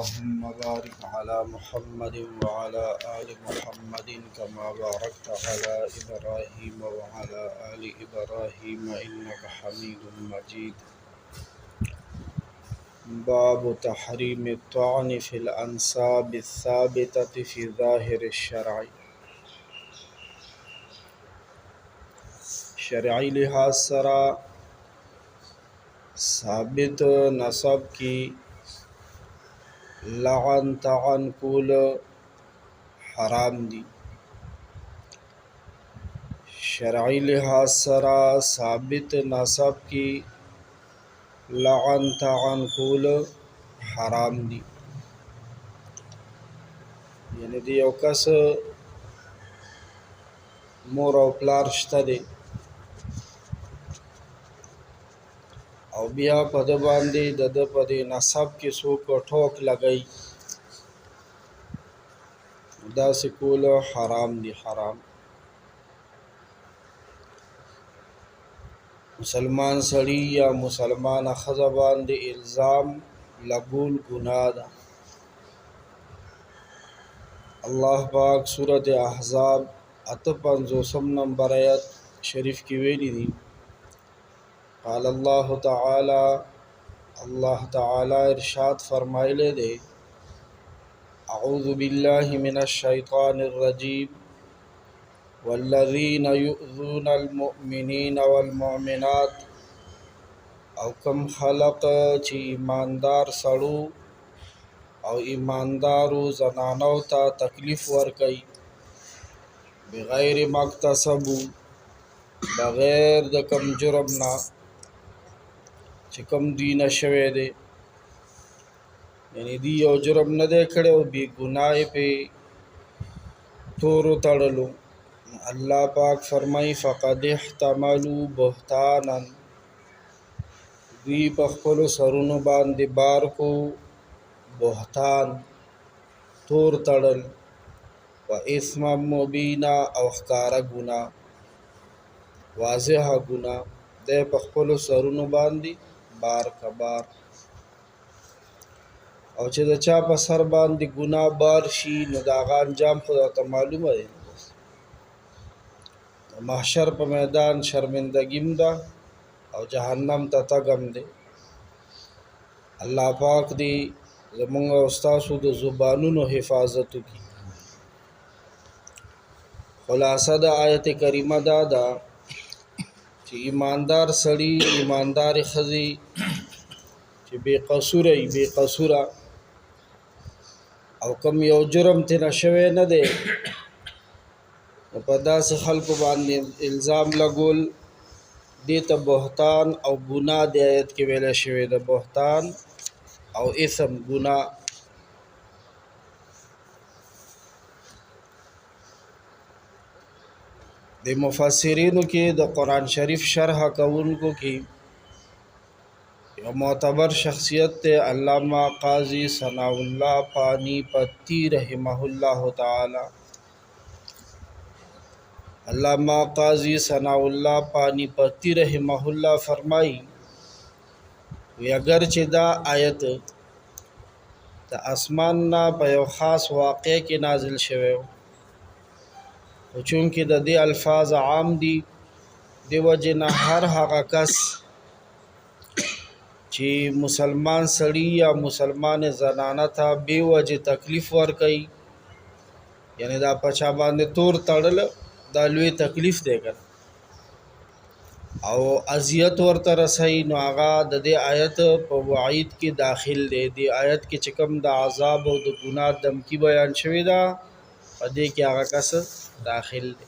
اللهم بارك على محمد وعلى آل محمد كما باركت على إبراهيم وعلى آل إبراهيم إنك حميد مجيد. باب تحريم الطعن في الأنساب الثابتة في ظاهر الشرع. شرعی لحاظ سرا ثابت نسب کی لعن طعن کول حرام دی. شرعی لحاظ سرا ثابت نسب کی لعن طعن کول حرام دی. یعنی دی یو کس مور او پلار شته دی او بیا په د باندې د په د نسب کې څوک ټوک لګی، داسې کول حرام دی. حرام مسلمان سړی یا مسلمان ښځه باندې الزام لګول ګناه ده. الله پاک سورۃ احزاب 58 نمبر آیت شریف کې ویلي دي، قال الله تعالی، اللہ تعالی ارشاد فرمائلے دے، اعوذ باللہ من الشیطان الرجیم والذین یؤذون المؤمنین والمؤمنات. او کم خلق چی ایماندار سړو او ایماندارو زنانو ته تکلیف ورکي بغیر مکتسبو، بغیر د کم جرم نه چې کوم دوی نه شوی دی، یعنی دی یو جرم نه دی کړی او بې ګناه پې تورو تړلو. الله پاک فرمایي فقد احتملوا بهتانا، دوی په خپلو سرونو باندې بار کو بهتان، تور تړل، و اثما مبینا او ښکاره ګناه، واضحه ګناه دی په خپلو سرونو باندې بار کبار. او چې د چا په سر باندې ګناه بار شي نو د هغه انجام خو ته معلومه دی، د محشر په میدان شرمندګیم ده او جهنم ته تګ هم دی. الله پاک دی زمونږ او ستاسو د زبانونو حفاظت وکړي. خلاصه د آیت کریمه دا ده چې ایماندار سړی ایماندار ښځې چې بې قصوره وي، بې قصوره او کم یو جرم ترې شوی نه دی، نو په داسې خلکو باندې الزام لګول دې ته بهتان او ګناه د آیت کې ویلی شوی ده، بهتان او اثم ګناه. د مفسرینو کې د قرآن شریف شرح کوونکو کې یو معتبر شخصیت ته علامہ قاضی ثناء اللہ پانی پتی رحمہ اللہ تعالی. علامہ قاضی ثناء اللہ پانی پتی رحمہ اللہ فرمائی وی اگر چې دا آیت د اسمان نه په یو خاص واقع کې نازل شوی و چونکې د دې الفاظ عام دي، دی وجې نه هر هغه کس چې مسلمان سړی یا مسلمان زنانه ته بې وجې تکلیف ورکوي، یعنی دا په چا باندې تور تړل دا لوی تکلیف دی که او اذیت ورته رسوي، نو هغه د دې آیت په وعید کې داخل دی. دې آیت کې چې کوم د عذاب او د ګناه دمکی بیان شوی ده په دې کې هغه کس داخل دی.